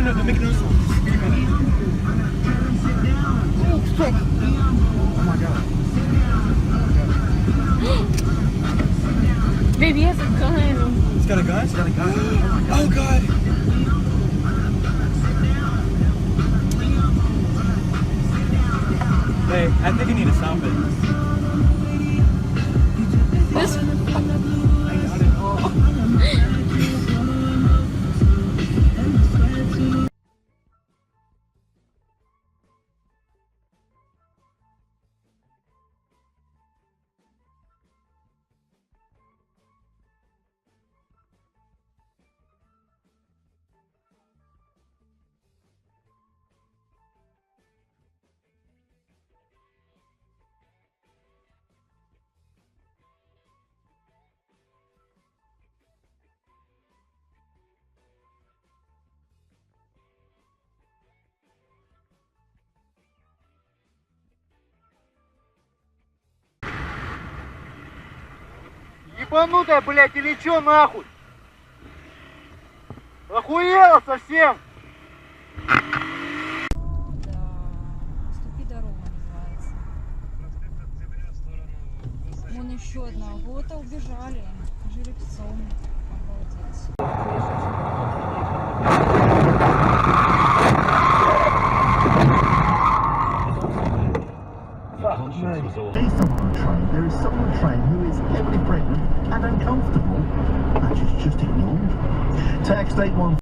no, don't make no sound. Scream at it. Oh, fuck. Oh my god. Baby has a gun. It's got a gun? It's got a gun. Oh god. Hey, I think I need to stop it. This. I got it. Oh. Ебанутая, блядь, или чё нахуй? Охуела совсем? Да, «Ступи дорога» называется. Вон еще одна. Вот, убежали. Жеребцом. Обалдеть. There's someone on train. There is someone on train who is heavily pregnant and uncomfortable. That is just ignored. Text 81.